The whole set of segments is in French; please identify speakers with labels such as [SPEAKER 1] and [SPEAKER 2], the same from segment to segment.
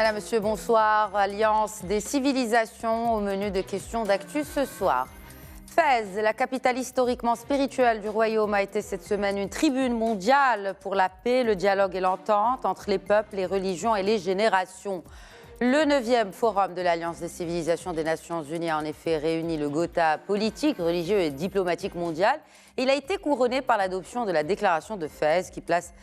[SPEAKER 1] Madame, Monsieur, bonsoir. Alliance des civilisations au menu de questions d'actu ce soir. Fès, la capitale historiquement spirituelle du royaume, a été cette semaine une tribune mondiale pour la paix, le dialogue et l'entente entre les peuples, les religions et les générations. Le 9e forum de l'Alliance des civilisations des Nations Unies a en effet réuni le Gotha politique, religieux et diplomatique mondial. Il a été couronné par l'adoption de la déclaration de Fès qui place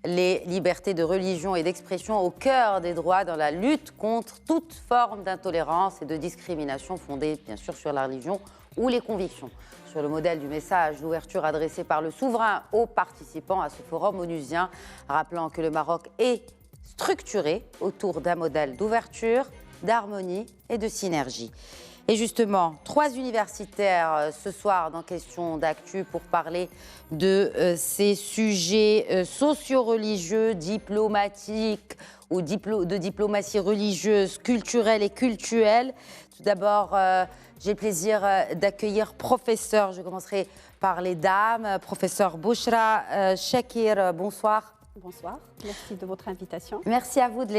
[SPEAKER 1] les libertés de religion et d'expression au cœur des droits dans la lutte contre toute forme d'intolérance et de discrimination fondée bien sûr sur la religion ou les convictions. Sur le modèle du message d'ouverture adressé par le souverain aux participants à ce forum onusien, rappelant que le Maroc est structuré autour d'un modèle d'ouverture, d'harmonie et de synergie. Et justement, 3 universitaires ce soir dans Questions d'actu pour parler de ces sujets socio-religieux, diplomatiques ou de diplomatie religieuse, culturelle et cultuelle. Tout d'abord, j'ai le plaisir d'accueillir professeur, je commencerai par les dames, professeur Bouchra Chakir, bonsoir.
[SPEAKER 2] Bonsoir, merci de votre invitation.
[SPEAKER 1] Merci à vous de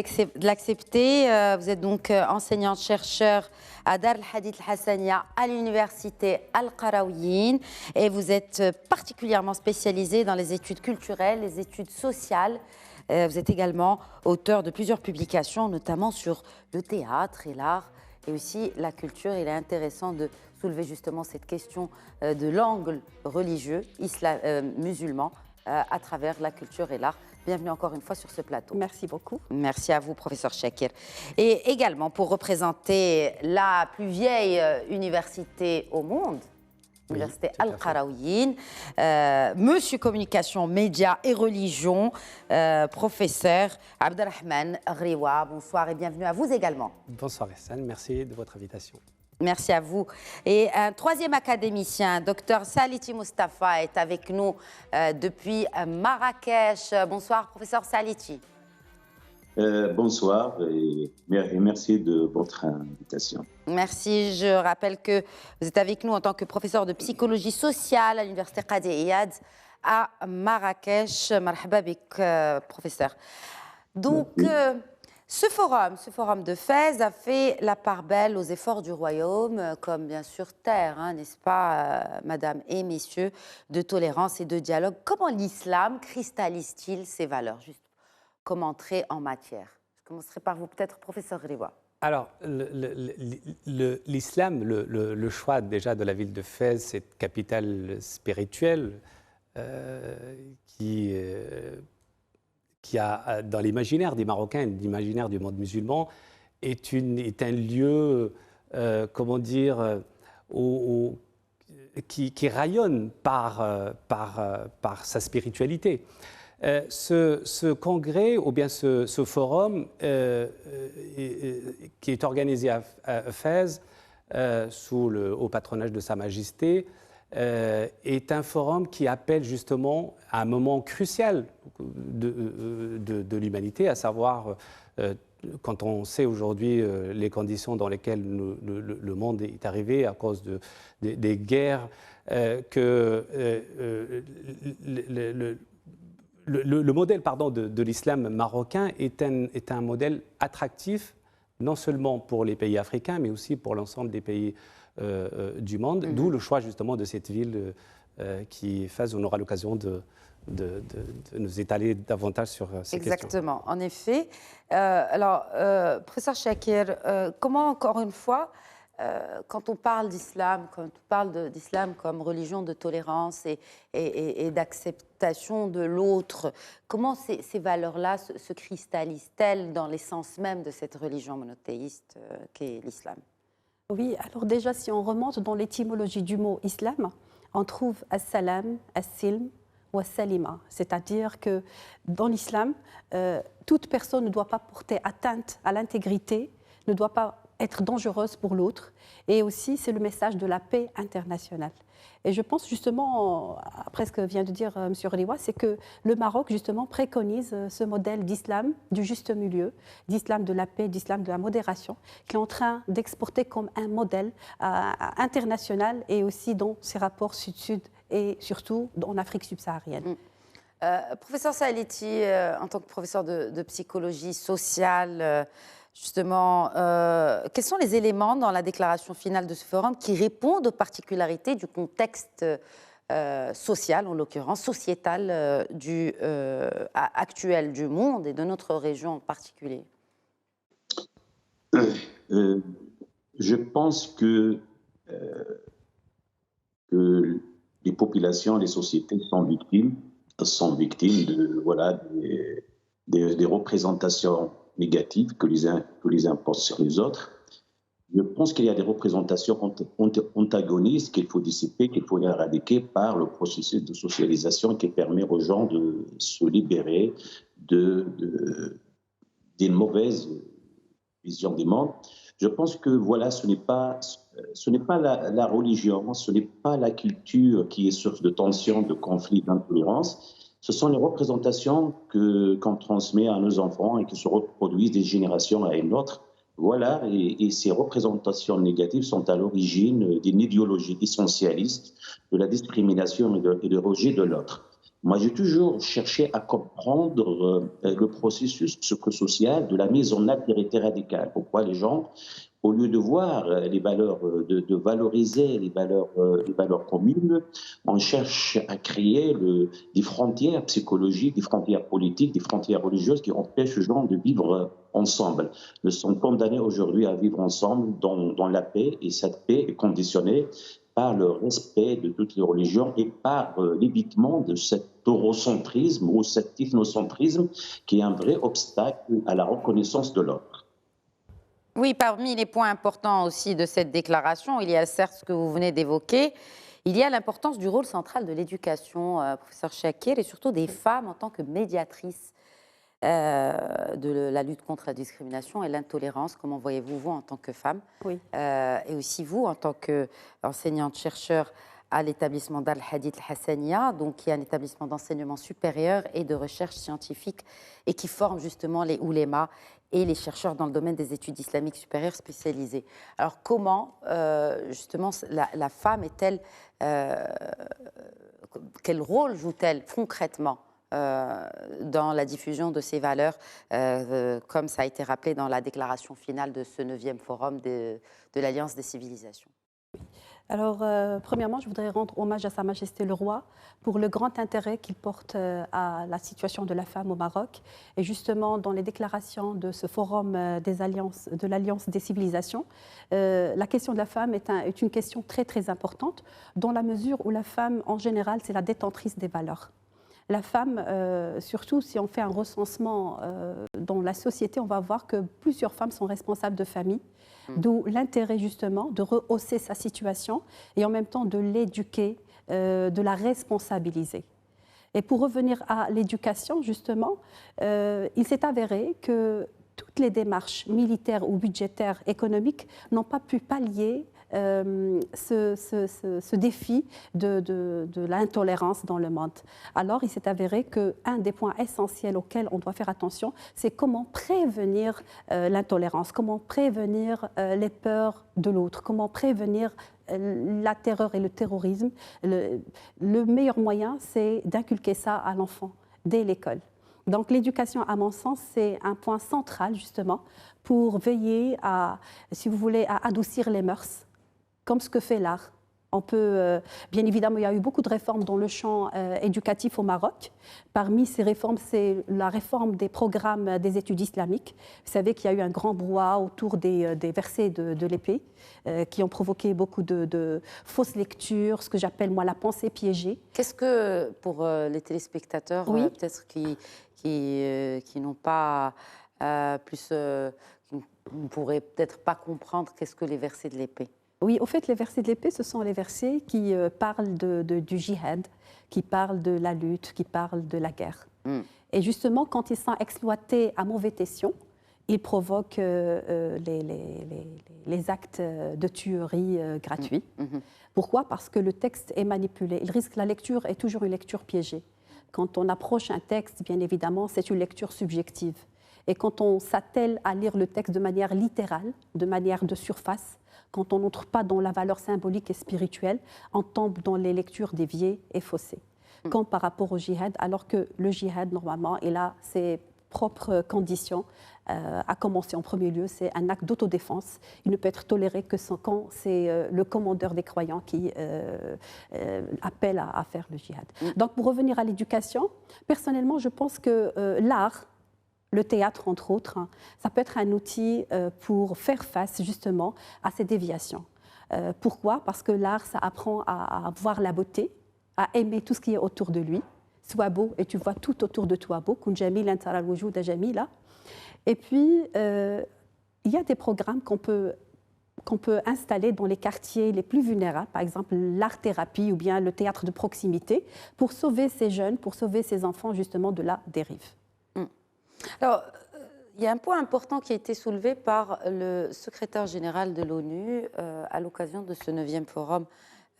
[SPEAKER 1] l'accepter. Vous êtes donc enseignante-chercheur à Dar al-Hadith al-Hassania à l'université Al-Qarawiyyin et vous êtes particulièrement spécialisée dans les études culturelles, les études sociales. Vous êtes également auteur de plusieurs publications, notamment sur le théâtre et l'art et aussi la culture. Il est intéressant de soulever justement cette question de l'angle religieux musulman à travers la culture et l'art. Bienvenue encore une fois sur ce plateau.
[SPEAKER 2] Merci beaucoup.
[SPEAKER 1] Merci à vous, professeur Chakir. Et également pour représenter la plus vieille université au monde, l'université Al-Qarawiyyin, monsieur communication, médias et religion, professeur Abdelrahman Riwa. Bonsoir et bienvenue à vous également.
[SPEAKER 3] Bonsoir Hassan, merci de votre invitation.
[SPEAKER 1] Merci à vous. Et un 3e académicien, Dr Saliti Mustafa, est avec nous depuis Marrakech. Bonsoir, professeur Saliti.
[SPEAKER 4] Bonsoir et merci de votre invitation.
[SPEAKER 1] Merci. Je rappelle que vous êtes avec nous en tant que professeur de psychologie sociale à l'université Qadi Iyad à Marrakech. Marhaba bik, professeur. Donc, ce forum de Fès a fait la part belle aux efforts du royaume, comme bien sûr terre, n'est-ce pas, madame et messieurs, de tolérance et de dialogue. Comment l'islam cristallise-t-il ses valeurs? Juste comme entrée en matière. Je commencerai par vous, peut-être, professeur Riwa.
[SPEAKER 3] Alors, l'islam, le choix déjà de la ville de Fès, cette capitale spirituelle qui a, dans l'imaginaire des Marocains, l'imaginaire du monde musulman, est un lieu, comment dire, qui rayonne par sa spiritualité. Ce congrès, ou bien ce forum, qui est organisé à Fès, au patronage de Sa Majesté, est un forum qui appelle justement à un moment crucial de l'humanité, à savoir, quand on sait aujourd'hui les conditions dans lesquelles le monde est arrivé à cause des guerres, que le modèle de l'islam marocain est un modèle attractif, non seulement pour les pays africains, mais aussi pour l'ensemble des pays du monde, d'où le choix justement de cette ville qui Fès, on aura l'occasion de nous étaler davantage sur ces questions.
[SPEAKER 1] Exactement, en effet. Alors, professeur Chakir, comment encore une fois, quand on parle d'islam, comme religion de tolérance et d'acceptation de l'autre, comment ces valeurs-là se cristallisent-elles dans l'essence même de cette religion monothéiste qu'est l'islam?
[SPEAKER 2] Oui, alors déjà, si on remonte dans l'étymologie du mot islam, on trouve as-salam, as-silm ou as-salima. C'est-à-dire que dans l'islam, toute personne ne doit pas porter atteinte à l'intégrité, ne doit pas être dangereuse pour l'autre. Et aussi, c'est le message de la paix internationale. Et je pense justement, après ce que vient de dire M. Riwa, c'est que le Maroc justement préconise ce modèle d'islam du juste milieu, d'islam de la paix, d'islam de la modération, qui est en train d'exporter comme un modèle international et aussi dans ses rapports sud-sud et surtout en Afrique subsaharienne.
[SPEAKER 1] Professeur Saliti, en tant que professeur de psychologie sociale, Justement, quels sont les éléments dans la déclaration finale de ce forum qui répondent aux particularités du contexte social, en l'occurrence sociétal, actuel du monde et de notre région en particulier?
[SPEAKER 4] Je pense que les populations, les sociétés sont victimes des représentations négatives que les uns imposent sur les autres. Je pense qu'il y a des représentations antagonistes qu'il faut dissiper, qu'il faut éradiquer par le processus de socialisation qui permet aux gens de se libérer des mauvaises visions du monde. Je pense que voilà, ce n'est pas la religion, ce n'est pas la culture qui est source de tension, de conflit, d'intolérance. Ce sont les représentations qu'on transmet à nos enfants et qui se reproduisent des générations à une autre. Voilà, et ces représentations négatives sont à l'origine d'une idéologie essentialiste, de la discrimination et de rejet de l'autre. Moi, j'ai toujours cherché à comprendre le processus psychosocial de la mise en altérité radicale. Pourquoi les gens, au lieu de voir les valeurs, de valoriser les valeurs communes, on cherche à créer des frontières psychologiques, des frontières politiques, des frontières religieuses qui empêchent les gens de vivre ensemble. Ils sont condamnés aujourd'hui à vivre ensemble dans la paix, et cette paix est conditionnée par le respect de toutes les religions et par l'évitement de cet eurocentrisme ou cet ethnocentrisme qui est un vrai obstacle à la reconnaissance de l'autre.
[SPEAKER 1] Oui, parmi les points importants aussi de cette déclaration, il y a certes ce que vous venez d'évoquer, il y a l'importance du rôle central de l'éducation, professeur Chakir, et surtout des femmes en tant que médiatrices de la lutte contre la discrimination et l'intolérance. Comment voyez-vous, vous, en tant que femme,
[SPEAKER 2] Oui.
[SPEAKER 1] et aussi vous, en tant qu'enseignante-chercheur à l'établissement d'Al-Hadith Al-Hassaniya, donc qui est un établissement d'enseignement supérieur et de recherche scientifique et qui forme justement les oulémas et les chercheurs dans le domaine des études islamiques supérieures spécialisées. Alors comment, justement, la femme est-elle, quel rôle joue-t-elle concrètement dans la diffusion de ces valeurs, comme ça a été rappelé dans la déclaration finale de ce 9e forum de l'Alliance des civilisations?
[SPEAKER 2] Alors, premièrement, je voudrais rendre hommage à Sa Majesté le Roi pour le grand intérêt qu'il porte à la situation de la femme au Maroc. Et justement, dans les déclarations de ce forum de l'Alliance des civilisations, la question de la femme est une question très, très importante, dans la mesure où la femme, en général, c'est la détentrice des valeurs. La femme, surtout si on fait un recensement dans la société, on va voir que plusieurs femmes sont responsables de famille, d'où l'intérêt justement de rehausser sa situation et en même temps de l'éduquer, de la responsabiliser. Et pour revenir à l'éducation, justement, il s'est avéré que toutes les démarches militaires ou budgétaires, économiques, n'ont pas pu pallier ce défi de l'intolérance dans le monde. Alors, il s'est avéré qu'un des points essentiels auxquels on doit faire attention, c'est comment prévenir l'intolérance, comment prévenir les peurs de l'autre, comment prévenir la terreur et le terrorisme. Le meilleur moyen, c'est d'inculquer ça à l'enfant dès l'école. Donc l'éducation, à mon sens, c'est un point central justement pour veiller à, si vous voulez, à adoucir les mœurs, comme ce que fait l'art. On peut, bien évidemment, il y a eu beaucoup de réformes dans le champ éducatif au Maroc. Parmi ces réformes, c'est la réforme des programmes des études islamiques. Vous savez qu'il y a eu un grand brouhaha autour des versets de l'épée qui ont provoqué beaucoup de fausses lectures, ce que j'appelle moi la pensée piégée.
[SPEAKER 1] Qu'est-ce que, pour les téléspectateurs,
[SPEAKER 2] oui.
[SPEAKER 1] Peut-être qui n'ont pas qui ne pourraient peut-être pas comprendre qu'est-ce que les versets de l'épée?
[SPEAKER 2] Oui, au fait, les versets de l'épée, ce sont les versets qui parlent du djihad, qui parlent de la lutte, qui parlent de la guerre. Et justement, quand ils sont exploités à mauvais escient, ils provoquent les actes de tuerie gratuits. Pourquoi? Parce que le texte est manipulé. La lecture est toujours une lecture piégée. Quand on approche un texte, bien évidemment, c'est une lecture subjective. Et quand on s'attelle à lire le texte de manière littérale, de manière de surface, quand on n'entre pas dans la valeur symbolique et spirituelle, on tombe dans les lectures déviées et faussées. Comme par rapport au djihad, alors que le djihad, normalement, et là, c'est propres conditions, à commencer en premier lieu, c'est un acte d'autodéfense. Il ne peut être toléré que quand c'est le commandeur des croyants qui appelle à faire le djihad. Donc pour revenir à l'éducation, personnellement je pense que l'art, le théâtre entre autres, ça peut être un outil pour faire face justement à ces déviations. Pourquoi ? Parce que l'art, ça apprend à voir la beauté, à aimer tout ce qui est autour de lui. Sois beau et tu vois tout autour de toi beau. Kun jamil antara al-wujud jamila. Et puis, il y a des programmes qu'on peut installer dans les quartiers les plus vulnérables, par exemple l'art-thérapie ou bien le théâtre de proximité, pour sauver ces jeunes, pour sauver ces enfants justement de la dérive.
[SPEAKER 1] Alors, il y a un point important qui a été soulevé par le secrétaire général de l'ONU à l'occasion de ce 9e forum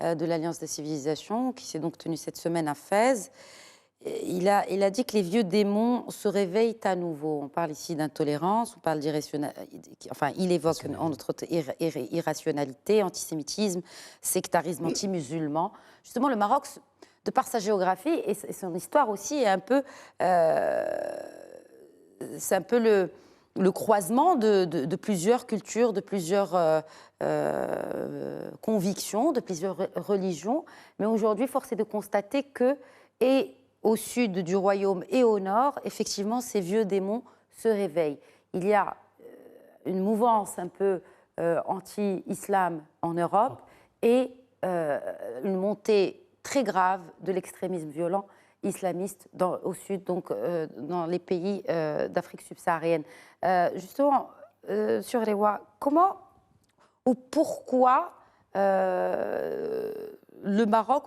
[SPEAKER 1] de l'Alliance des civilisations, qui s'est donc tenu cette semaine à Fès. Il a dit que les vieux démons se réveillent à nouveau. On parle ici d'intolérance, on parle enfin, il évoque entre autres irrationalité, antisémitisme, sectarisme anti-musulman. Justement, le Maroc, de par sa géographie et son histoire aussi, est un peu, c'est un peu le croisement de plusieurs cultures, de plusieurs convictions, de plusieurs religions. Mais aujourd'hui, force est de constater que, et au sud du royaume et au nord, effectivement, ces vieux démons se réveillent. Il y a une mouvance un peu anti-islam en Europe et une montée très grave de l'extrémisme violent islamiste au sud, donc dans les pays d'Afrique subsaharienne. Justement, sur les Wa, comment ou pourquoi le Maroc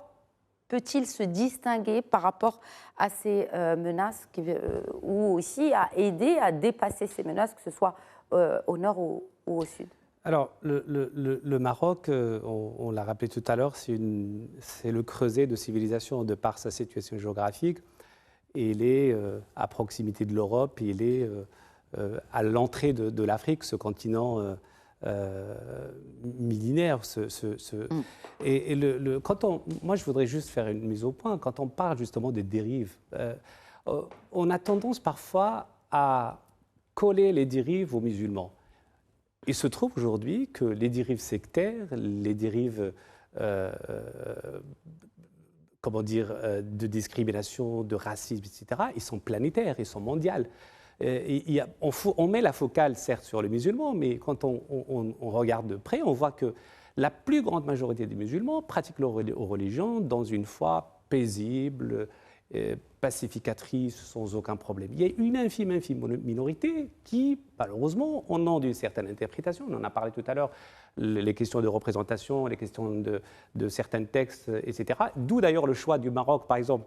[SPEAKER 1] peut-il se distinguer par rapport à ces menaces ou aussi à aider à dépasser ces menaces, que ce soit au nord ou au sud?
[SPEAKER 3] Alors, le Maroc, on l'a rappelé tout à l'heure, c'est le creuset de civilisation de par sa situation géographique. Et il est à proximité de l'Europe, il est à l'entrée de l'Afrique, ce continent millénaire. Moi, je voudrais juste faire une mise au point. Quand on parle justement des dérives, on a tendance parfois à coller les dérives aux musulmans. Il se trouve aujourd'hui que les dérives sectaires, les dérives de discrimination, de racisme, etc., ils sont planétaires, ils sont mondiaux. On met la focale, certes, sur les musulmans, mais quand on regarde de près, on voit que la plus grande majorité des musulmans pratiquent leur religion dans une foi paisible, pacificatrice, sans aucun problème. Il y a une infime minorité qui, malheureusement, au nom d'une certaine interprétation, on en a parlé tout à l'heure, les questions de représentation, les questions de certains textes, etc. D'où d'ailleurs le choix du Maroc, par exemple.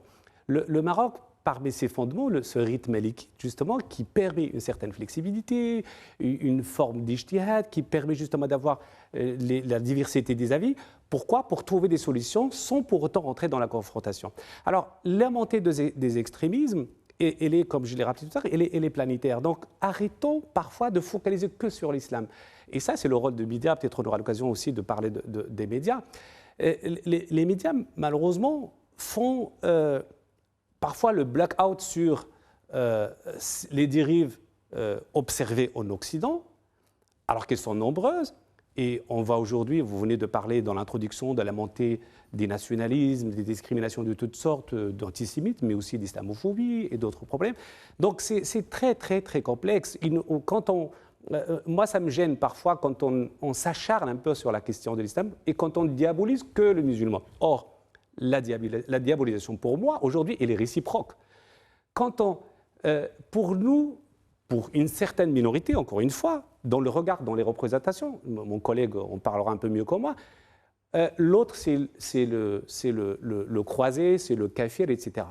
[SPEAKER 3] Le Maroc, parmi ses fondements, ce rythme maliki, justement, qui permet une certaine flexibilité, une forme d'ijtihad, qui permet justement d'avoir la diversité des avis. Pourquoi ? Pour trouver des solutions sans pour autant rentrer dans la confrontation. Alors, la montée des extrémismes, elle est, comme je l'ai rappelé tout à l'heure, elle est planétaire. Donc, arrêtons parfois de focaliser que sur l'islam. Et ça, c'est le rôle des médias. Peut-être on aura l'occasion aussi de parler des médias. Les médias, malheureusement, font parfois le blackout sur les dérives observées en Occident, alors qu'elles sont nombreuses. Et on va aujourd'hui, vous venez de parler dans l'introduction de la montée des nationalismes, des discriminations de toutes sortes, d'antisémitisme, mais aussi d'islamophobie et d'autres problèmes. Donc c'est très, très, très complexe. Moi, ça me gêne parfois quand on s'acharne un peu sur la question de l'islam et quand on diabolise que le musulman. Or, la diabolisation, pour moi, aujourd'hui, elle est réciproque. Pour nous, pour une certaine minorité, encore une fois, dans le regard, dans les représentations, mon collègue en parlera un peu mieux que moi, l'autre, c'est le croisé, c'est le kafir, etc.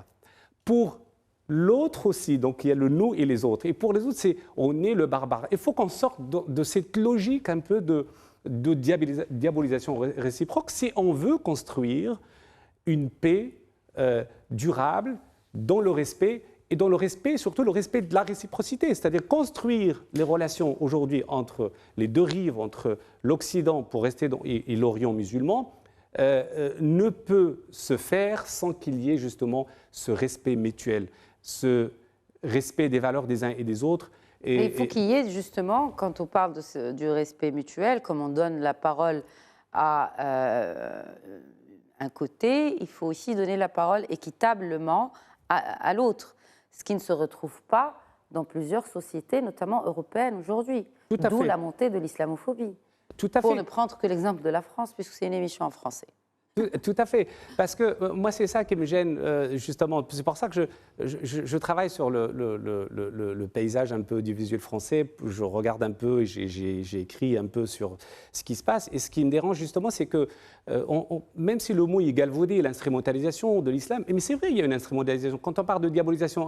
[SPEAKER 3] Pour l'autre aussi, donc il y a le nous et les autres. Et pour les autres, on est le barbare. Il faut qu'on sorte de cette logique un peu de diabolisation réciproque si on veut construire une paix durable dans le respect, et dans le respect, surtout le respect de la réciprocité, c'est-à-dire construire les relations aujourd'hui entre les deux rives, entre l'Occident pour rester et l'Orient musulman, ne peut se faire sans qu'il y ait justement ce respect mutuel, ce respect des valeurs des uns et des autres.
[SPEAKER 1] Et il faut qu'il y ait justement, quand on parle du respect mutuel, comme on donne la parole à un côté, il faut aussi donner la parole équitablement à l'autre, ce qui ne se retrouve pas dans plusieurs sociétés, notamment européennes aujourd'hui. D'où la montée de l'islamophobie.
[SPEAKER 3] Tout à fait.
[SPEAKER 1] Pour ne prendre que l'exemple de la France, puisque c'est une émission en français.
[SPEAKER 3] Tout à fait. Parce que moi, c'est ça qui me gêne, justement. C'est pour ça que je travaille sur le paysage un peu audiovisuel français. Je regarde un peu et j'ai écrit un peu sur ce qui se passe. Et ce qui me dérange, justement, c'est que même si le mot est galvaudé, l'instrumentalisation de l'islam, mais c'est vrai, il y a une instrumentalisation. Quand on parle de diabolisation,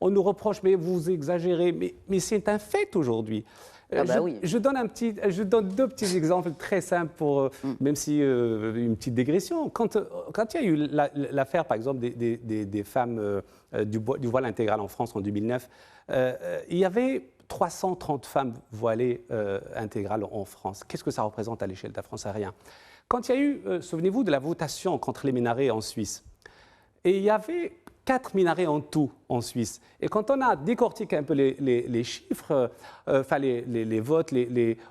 [SPEAKER 3] on nous reproche, mais vous exagérez. Mais c'est un fait aujourd'hui.
[SPEAKER 1] Oui.
[SPEAKER 3] Je donne deux petits exemples très simples, même si une petite dégression. Quand il y a eu l'affaire, par exemple, des femmes du voile intégral en France en 2009, il y avait 330 femmes voilées intégrales en France. Qu'est-ce que ça représente à l'échelle de la France? Rien. Quand il y a eu, souvenez-vous, de la votation contre les minarets en Suisse, et il y avait 4 minarets en tout en Suisse. Et quand on a décortiqué un peu les chiffres, les votes,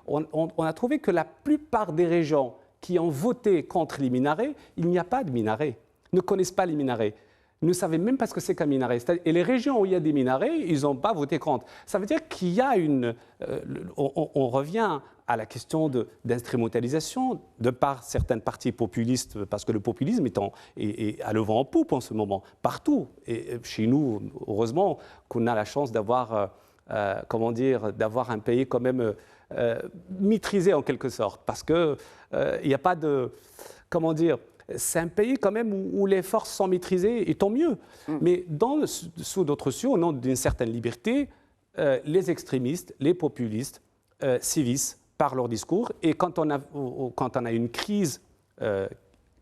[SPEAKER 3] on a trouvé que la plupart des régions qui ont voté contre les minarets, il n'y a pas de minarets, ne connaissent pas les minarets, ne savaient même pas ce que c'est qu'un minaret. Et les régions où il y a des minarets, ils n'ont pas voté contre. Ça veut dire qu'il y a on revient à la question d'instrumentalisation de par certaines parties populistes, parce que le populisme est à le vent en poupe en ce moment, partout. Et chez nous, heureusement qu'on a la chance d'avoir d'avoir un pays quand même maîtrisé en quelque sorte, parce qu'il n'y a pas de... Comment dire ? C'est un pays quand même où les forces sont maîtrisées, et tant mieux. Mais sous d'autres cieux, au nom d'une certaine liberté, les extrémistes, les populistes sévissent par leur discours. Et quand on a une crise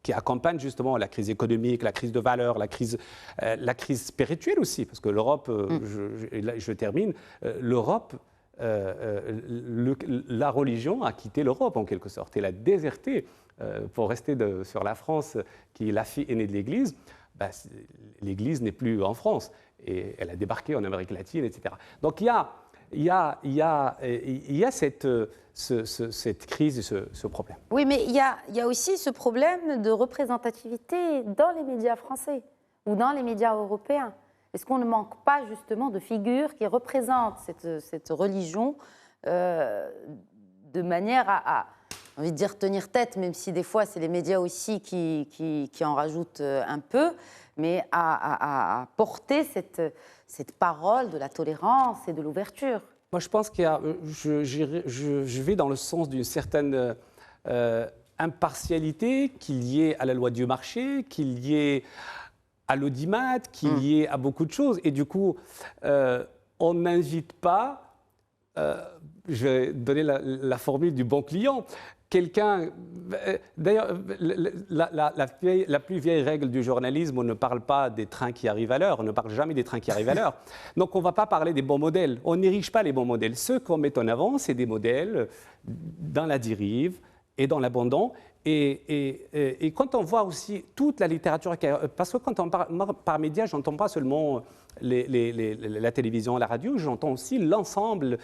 [SPEAKER 3] qui accompagne justement la crise économique, la crise de valeurs, la crise spirituelle aussi, parce que l'Europe, je termine, l'Europe, la religion a quitté l'Europe en quelque sorte, elle a déserté. Pour rester sur la France, qui est la fille aînée de l'Église, l'Église n'est plus en France et elle a débarqué en Amérique latine, etc. Donc il y a cette crise et ce problème.
[SPEAKER 1] Oui, mais il y a aussi ce problème de représentativité dans les médias français ou dans les médias européens. Est-ce qu'on ne manque pas justement de figures qui représentent cette religion de manière à j'ai envie de dire tenir tête, même si des fois c'est les médias aussi qui en rajoutent un peu, mais à porter cette parole de la tolérance et de l'ouverture.
[SPEAKER 3] Moi, je pense je vais dans le sens d'une certaine impartialité qu'il y ait à la loi du marché, qu'il y ait à l'audimat, qu'il y ait à beaucoup de choses. Et du coup, on n'invite pas, je vais donner la formule du bon client, quelqu'un, d'ailleurs, la plus vieille règle du journalisme, on ne parle pas des trains qui arrivent à l'heure, on ne parle jamais des trains qui arrivent à l'heure. Donc on ne va pas parler des bons modèles, on n'érige pas les bons modèles. Ceux qu'on met en avant, c'est des modèles dans la dérive et dans l'abandon. Et quand on voit aussi toute la littérature, parce que quand on parle par médias, je n'entends pas seulement la télévision, la radio, j'entends aussi l'ensemble,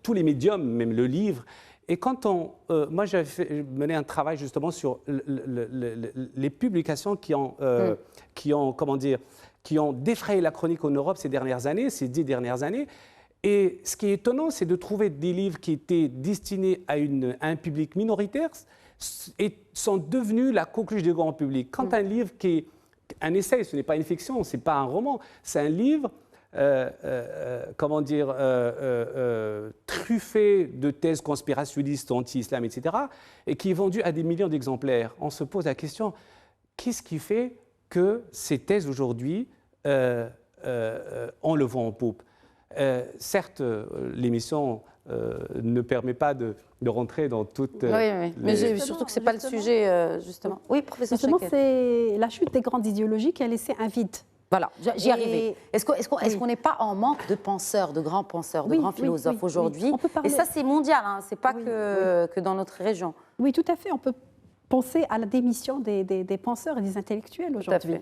[SPEAKER 3] tous les médiums, même le livre. Et quand moi, j'avais mené un travail justement sur les publications qui ont défrayé la chronique en Europe ces 10 dernières années. Et ce qui est étonnant, c'est de trouver des livres qui étaient destinés à un public minoritaire et sont devenus la coqueluche du grand public. Quand un livre qui est un essai, ce n'est pas une fiction, ce n'est pas un roman, c'est un livre truffé de thèses conspirationnistes anti-islam, etc., et qui est vendu à des millions d'exemplaires. On se pose la question, qu'est-ce qui fait que ces thèses aujourd'hui ont le vent en poupe? Certes, l'émission ne permet pas de rentrer dans toutes...
[SPEAKER 1] Oui, mais surtout que ce n'est pas le sujet, justement. Oui, professeur
[SPEAKER 2] Justement,
[SPEAKER 1] Chaquet.
[SPEAKER 2] c'est la chute des grandes idéologies qui a laissé un vide.
[SPEAKER 1] Voilà, j'y arrivais. Est-ce qu'on n'est pas en manque de penseurs, de grands penseurs, de grands philosophes aujourd'hui? Et ça, c'est mondial, hein, ce n'est pas que dans notre région.
[SPEAKER 2] Oui, tout à fait. On peut penser à la démission des penseurs et des intellectuels aujourd'hui.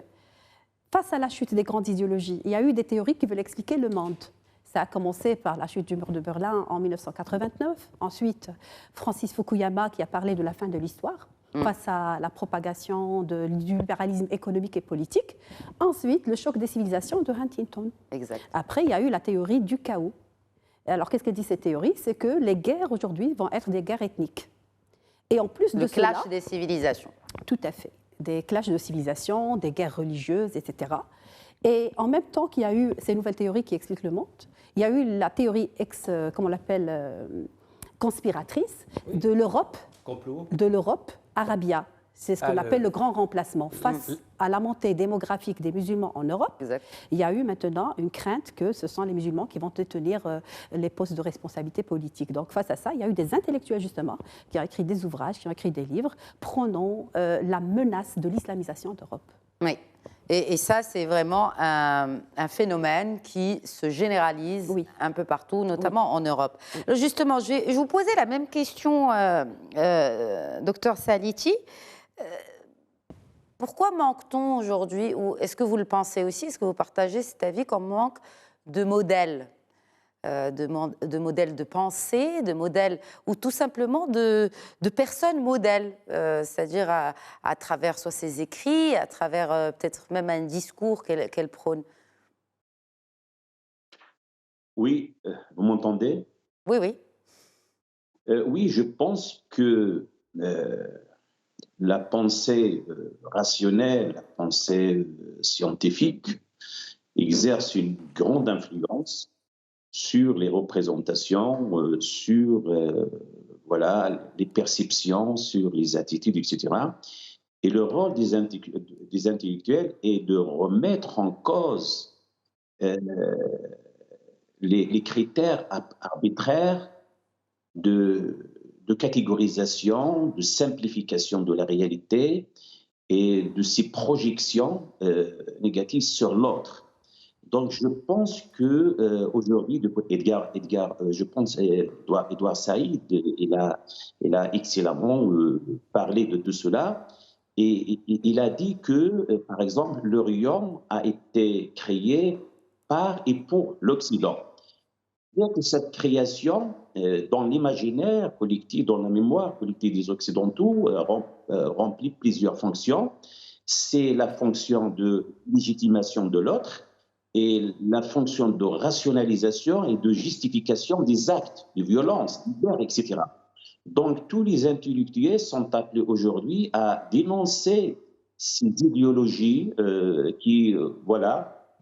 [SPEAKER 2] face à la chute des grandes idéologies, il y a eu des théories qui veulent expliquer le monde. Ça a commencé par la chute du mur de Berlin en 1989. Ensuite, Francis Fukuyama qui a parlé de la fin de l'histoire face à la propagation du libéralisme économique et politique. Ensuite, le choc des civilisations de Huntington.
[SPEAKER 1] Exact.
[SPEAKER 2] Après, il y a eu la théorie du chaos. Alors, qu'est-ce que dit cette théorie? C'est que les guerres aujourd'hui vont être des guerres ethniques. Et en plus de cela...
[SPEAKER 1] Le clash des civilisations.
[SPEAKER 2] Tout à fait. Des clashs de civilisation, des guerres religieuses, etc. Et en même temps qu'il y a eu ces nouvelles théories qui expliquent le monde, il y a eu la théorie comment on l'appelle, conspiratrice de l'Europe, Arabia. C'est ce qu'on appelle le grand remplacement. Face à la montée démographique des musulmans en Europe,
[SPEAKER 1] Exact.
[SPEAKER 2] il y a eu maintenant une crainte que ce sont les musulmans qui vont détenir les postes de responsabilité politique. Donc face à ça, il y a eu des intellectuels justement qui ont écrit des ouvrages, qui ont écrit des livres prônant la menace de l'islamisation d'Europe.
[SPEAKER 1] Oui. Et ça, c'est vraiment un phénomène qui se généralise un peu partout, notamment en Europe. Alors justement, je vais vous poser la même question, docteur Saliti. Pourquoi manque-t-on aujourd'hui, ou est-ce que vous le pensez aussi, est-ce que vous partagez cet avis, qu'on manque de modèles, de modèles de pensée, de modèles, ou tout simplement de personnes modèles, c'est-à-dire à travers soit ses écrits, à travers peut-être même un discours qu'elle prône?
[SPEAKER 4] Oui, vous m'entendez?
[SPEAKER 1] Oui, oui.
[SPEAKER 4] Oui, je pense que la pensée rationnelle, la pensée scientifique exerce une grande influence sur les représentations, sur voilà, les perceptions, sur les attitudes, etc. Et le rôle des intellectuels est de remettre en cause les critères arbitraires de catégorisation, de simplification de la réalité et de ses projections négatives sur l'autre. Donc, je pense que aujourd'hui, je pense Edouard Saïd, il a excellemment parlé de cela, et il a dit que, par exemple, l'Orient a été créé par et pour l'Occident. Bien que cette création, dans l'imaginaire collectif, dans la mémoire collective des Occidentaux, remplit plusieurs fonctions. C'est la fonction de légitimation de l'autre et la fonction de rationalisation et de justification des actes de violence, de guerre, etc. Donc, tous les intellectuels sont appelés aujourd'hui à dénoncer ces idéologies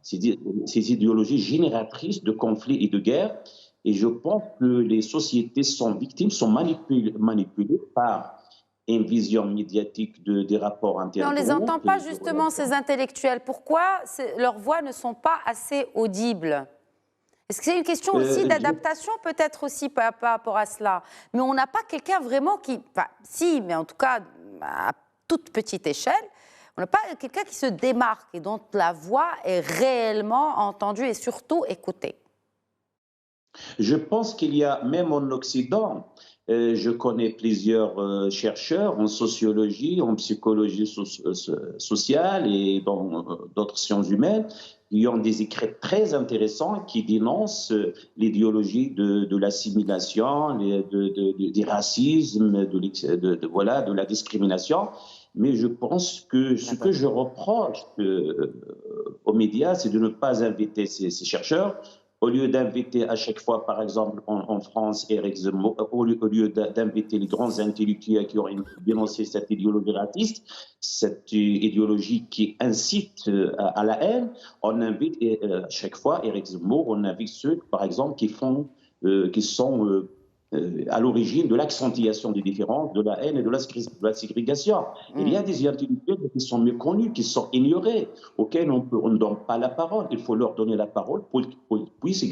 [SPEAKER 4] ces idéologies génératrices de conflits et de guerres. Et je pense que les sociétés sont victimes, sont manipulées par une vision médiatique des rapports intergroupes.
[SPEAKER 1] Mais on ne les entend pas justement, ces intellectuels. Pourquoi leurs voix ne sont pas assez audibles? Est-ce que c'est une question aussi d'adaptation peut-être aussi par rapport à cela? Mais on n'a pas quelqu'un vraiment qui... Enfin, si, mais en tout cas, à toute petite échelle, on n'a pas quelqu'un qui se démarque et dont la voix est réellement entendue et surtout écoutée.
[SPEAKER 4] Je pense qu'il y a, même en Occident, je connais plusieurs chercheurs en sociologie, en psychologie sociale et dans d'autres sciences humaines qui ont des écrits très intéressants qui dénoncent l'idéologie de l'assimilation, du racisme, de la discrimination. Mais je pense que ce que je reproche aux médias, c'est de ne pas inviter ces chercheurs. Au lieu d'inviter à chaque fois, par exemple, en France, Éric Zemmour, au lieu d'inviter les grands intellectuels qui auraient dénoncé cette idéologie raciste, cette idéologie qui incite à la haine, on invite à chaque fois Éric Zemmour, on invite ceux, par exemple, qui sont à l'origine de l'accentuation des différences, de la haine et de la ségrégation. Il y a des intellectuels qui sont méconnus, qui sont ignorés, auxquels on ne donne pas la parole. Il faut leur donner la parole pour qu'ils puissent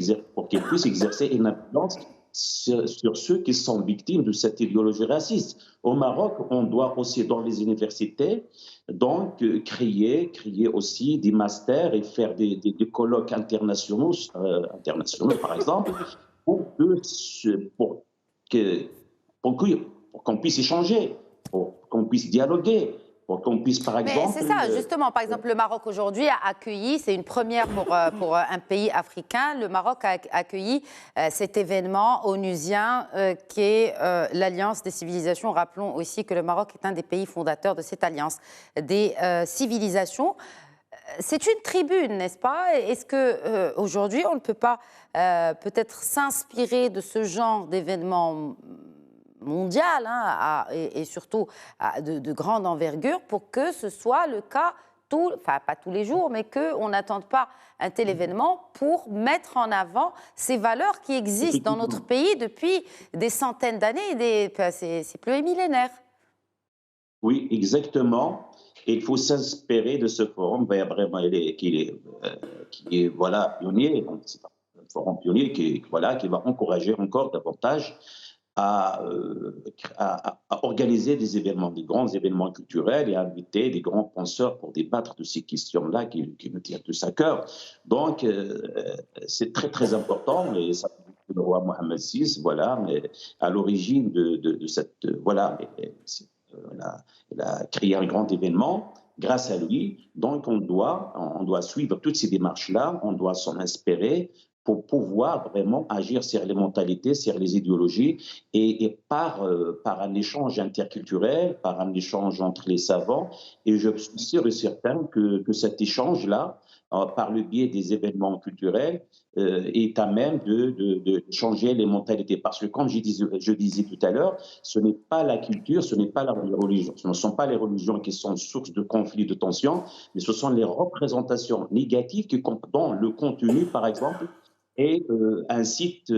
[SPEAKER 4] exercer une influence sur ceux qui sont victimes de cette idéologie raciste. Au Maroc, on doit aussi, dans les universités, donc créer aussi des masters et faire des colloques internationaux, par exemple, pour qu'on puisse échanger, pour qu'on puisse dialoguer, pour qu'on puisse, par
[SPEAKER 1] Mais
[SPEAKER 4] exemple...
[SPEAKER 1] c'est ça, justement. Par exemple, le Maroc aujourd'hui a accueilli, c'est une première pour un pays africain, le Maroc a accueilli cet événement onusien qui est l'Alliance des civilisations. Rappelons aussi que le Maroc est un des pays fondateurs de cette Alliance des civilisations. C'est une tribune, n'est-ce pas? Est-ce qu'aujourd'hui, on ne peut pas peut-être s'inspirer de ce genre d'événement mondial et surtout de grande envergure pour que ce soit le cas, enfin pas tous les jours, mais qu'on n'attende pas un tel événement pour mettre en avant ces valeurs qui existent dans notre pays depuis des centaines d'années, c'est plurimitlénaire.
[SPEAKER 4] Oui, exactement. Il faut s'inspirer de ce forum vraiment, qui est voilà, pionnier. Donc, c'est un forum pionnier qui va encourager encore davantage à organiser des événements, des grands événements culturels et à inviter des grands penseurs pour débattre de ces questions-là qui nous tiennent tous à cœur. Donc, c'est très, très important et ça le roi Mohammed VI, voilà, mais à l'origine de cette... voilà, il a créé un grand événement grâce à lui. Donc, on doit suivre toutes ces démarches-là, on doit s'en inspirer pour pouvoir vraiment agir sur les mentalités, sur les idéologies et par un échange interculturel, par un échange entre les savants. Et je suis sûr et certain que cet échange-là, par le biais des événements culturels, est à même de changer les mentalités. Parce que, comme je disais tout à l'heure, ce n'est pas la culture, ce n'est pas la religion. Ce ne sont pas les religions qui sont source de conflits, de tensions, mais ce sont les représentations négatives dont le contenu, par exemple, et incite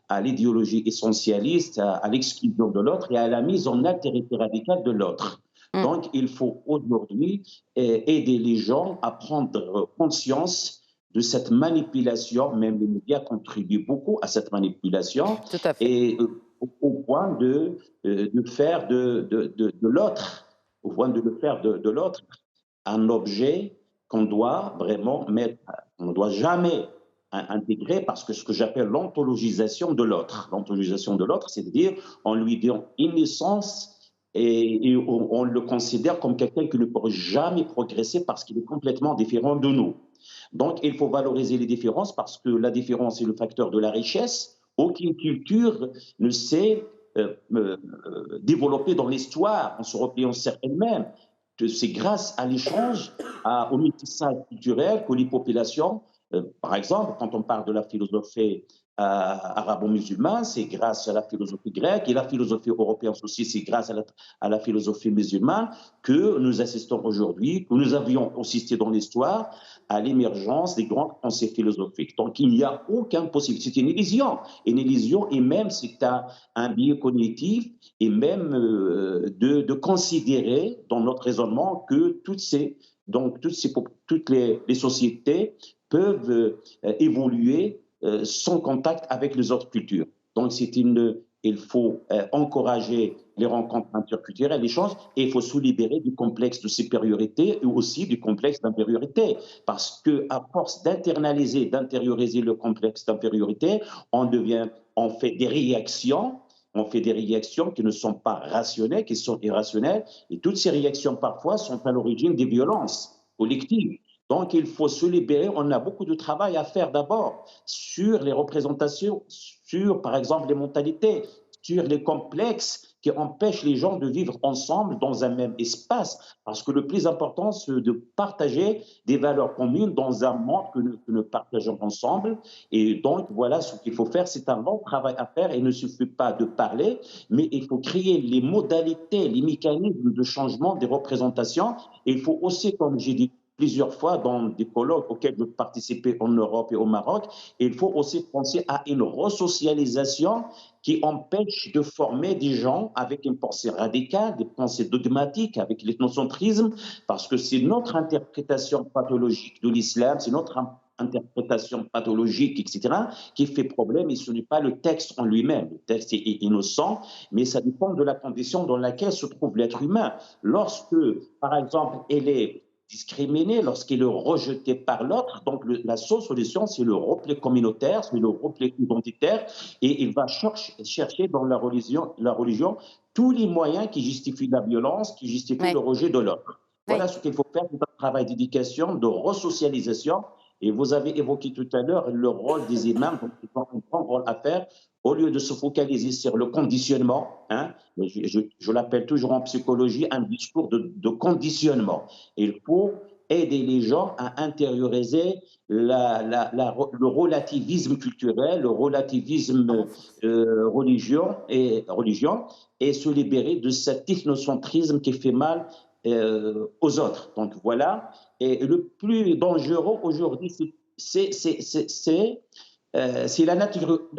[SPEAKER 4] à l'idéologie essentialiste, à l'exclusion de l'autre et à la mise en altérité radicale de l'autre. Donc, il faut aujourd'hui aider les gens à prendre conscience de cette manipulation. Même les médias contribuent beaucoup à cette manipulation.
[SPEAKER 1] Tout à fait.
[SPEAKER 4] Et au point de faire de l'autre, au point de le faire de l'autre un objet qu'on doit vraiment mettre, on ne doit jamais intégrer, parce que ce que j'appelle l'ontologisation de l'autre. L'ontologisation de l'autre, c'est-à-dire on lui donne une naissance et on le considère comme quelqu'un qui ne pourra jamais progresser parce qu'il est complètement différent de nous. Donc, il faut valoriser les différences parce que la différence est le facteur de la richesse. Aucune culture ne s'est développée dans l'histoire en se repliant sur elle-même. C'est grâce à l'échange, au métissage culturel que les populations, par exemple, quand on parle de la philosophie arabo-musulmane, c'est grâce à la philosophie grecque, et la philosophie européenne aussi, c'est grâce à la philosophie musulmane que nous assistons aujourd'hui, que nous avions assisté dans l'histoire à l'émergence des grandes pensées philosophiques. Donc, il n'y a aucun possible. C'est une illusion, et même c'est un biais cognitif, et même de considérer dans notre raisonnement que toutes les sociétés peuvent évoluer sans contact avec les autres cultures. Donc, il faut encourager les rencontres interculturelles, les échanges, et il faut se libérer du complexe de supériorité et aussi du complexe d'infériorité. Parce qu'à force d'intérioriser le complexe d'infériorité, on fait des réactions. On fait des réactions qui ne sont pas rationnelles, qui sont irrationnelles. Et toutes ces réactions, parfois, sont à l'origine des violences collectives. Donc, il faut se libérer. On a beaucoup de travail à faire d'abord sur les représentations, sur, par exemple, les mentalités, sur les complexes qui empêchent les gens de vivre ensemble dans un même espace. Parce que le plus important, c'est de partager des valeurs communes dans un monde que nous partageons ensemble. Et donc, voilà ce qu'il faut faire. C'est un long travail à faire. Il ne suffit pas de parler, mais il faut créer les modalités, les mécanismes de changement des représentations. Et il faut aussi, comme j'ai dit plusieurs fois dans des colloques auxquels je participais en Europe et au Maroc, il faut aussi penser à une resocialisation qui empêche de former des gens avec une pensée radicale, des pensées dogmatiques, avec l'ethnocentrisme, parce que c'est notre interprétation pathologique de l'islam, c'est notre interprétation pathologique, etc., qui fait problème, et ce n'est pas le texte en lui-même. Le texte est innocent, mais ça dépend de la condition dans laquelle se trouve l'être humain. Lorsque, par exemple, elle est discriminé, lorsqu'il est rejeté par l'autre. Donc, la seule solution, c'est le repli communautaire, c'est le repli identitaire, et il va chercher dans la religion tous les moyens qui justifient la violence, qui justifient le rejet de l'autre. Voilà
[SPEAKER 1] Oui.
[SPEAKER 4] ce qu'il faut faire, c'est un travail d'éducation, de resocialisation. Et vous avez évoqué tout à l'heure le rôle des imams, donc ils ont un grand rôle à faire, au lieu de se focaliser sur le conditionnement, hein, je l'appelle toujours en psychologie un discours de conditionnement. Il faut aider les gens à intérioriser le relativisme culturel, le relativisme religion, et se libérer de cet ethnocentrisme qui fait mal aux autres. Donc voilà. Et le plus dangereux aujourd'hui, c'est la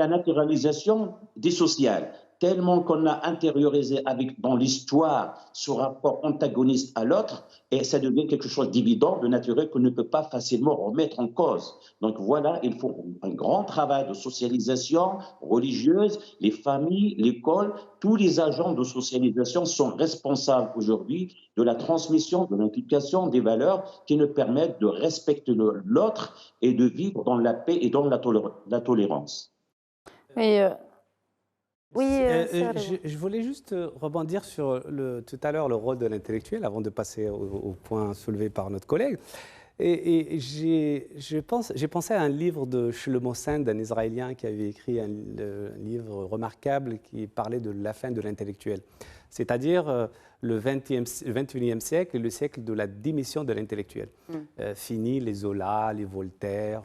[SPEAKER 4] naturalisation des sociales. Tellement qu'on a intériorisé dans l'histoire ce rapport antagoniste à l'autre, et ça devient quelque chose d'évident, de naturel, qu'on ne peut pas facilement remettre en cause. Donc voilà, il faut un grand travail de socialisation religieuse, les familles, l'école, tous les agents de socialisation sont responsables aujourd'hui de la transmission, de l'inculcation des valeurs qui nous permettent de respecter l'autre et de vivre dans la paix et dans la tolérance.
[SPEAKER 1] Mais, oui,
[SPEAKER 3] Je voulais juste rebondir sur tout à l'heure le rôle de l'intellectuel avant de passer au point soulevé par notre collègue. Et j'ai pensé à un livre de Shlomo Sand, un Israélien qui avait écrit un livre remarquable qui parlait de la fin de l'intellectuel. C'est-à-dire le 21e siècle, le siècle de la démission de l'intellectuel. Fini les Zola, les Voltaire,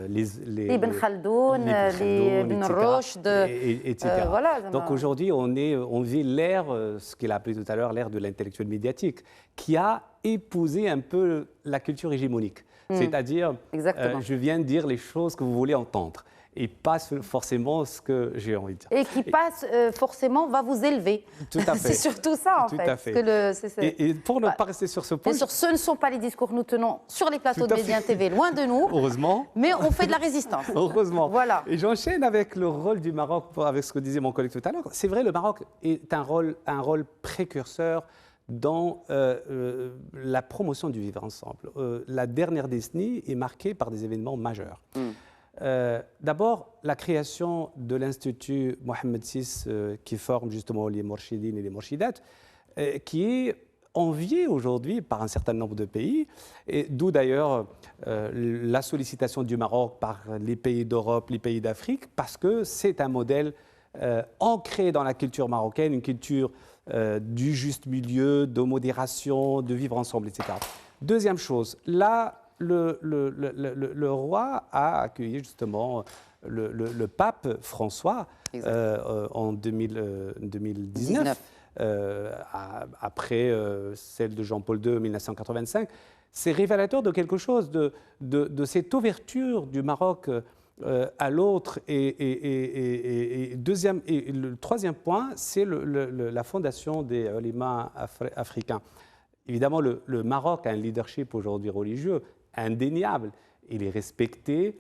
[SPEAKER 3] les
[SPEAKER 1] Ibn Khaldoun, les Ibn Rushd,
[SPEAKER 3] etc.
[SPEAKER 1] voilà.
[SPEAKER 3] Donc aujourd'hui, on vit l'ère, ce qu'il a appelé tout à l'heure, l'ère de l'intellectuel médiatique, qui a épousé un peu la culture hégémonique. C'est-à-dire, je viens de dire les choses que vous voulez entendre, et pas forcément ce que j'ai envie de dire.
[SPEAKER 1] Et qui passe forcément va vous élever.
[SPEAKER 3] Tout à fait.
[SPEAKER 1] C'est surtout ça, en
[SPEAKER 3] Tout
[SPEAKER 1] fait.
[SPEAKER 3] à fait. Et pour ne pas rester sur ce point...
[SPEAKER 1] Bien sûr, ce ne sont pas les discours que nous tenons sur les plateaux de Médien TV, loin de nous.
[SPEAKER 3] Heureusement.
[SPEAKER 1] Mais on fait de la résistance.
[SPEAKER 3] Heureusement.
[SPEAKER 1] Voilà.
[SPEAKER 3] Et j'enchaîne avec le rôle du Maroc, avec ce que disait mon collègue tout à l'heure. C'est vrai, le Maroc est un rôle précurseur dans la promotion du vivre ensemble. La dernière décennie est marquée par des événements majeurs. D'abord, la création de l'Institut Mohammed VI qui forme justement les Mourchidines et les Mourchidates, qui est envié aujourd'hui par un certain nombre de pays, et d'où d'ailleurs la sollicitation du Maroc par les pays d'Europe, les pays d'Afrique, parce que c'est un modèle ancré dans la culture marocaine, une culture du juste milieu, de modération, de vivre ensemble, etc. Deuxième chose, là, le roi a accueilli justement le pape François en 2019, après celle de Jean-Paul II en 1985. C'est révélateur de quelque chose, de cette ouverture du Maroc à l'autre. Et le troisième point, c'est la fondation des ulama africains. Évidemment, le Maroc a un leadership aujourd'hui religieux indéniable. Il est respecté,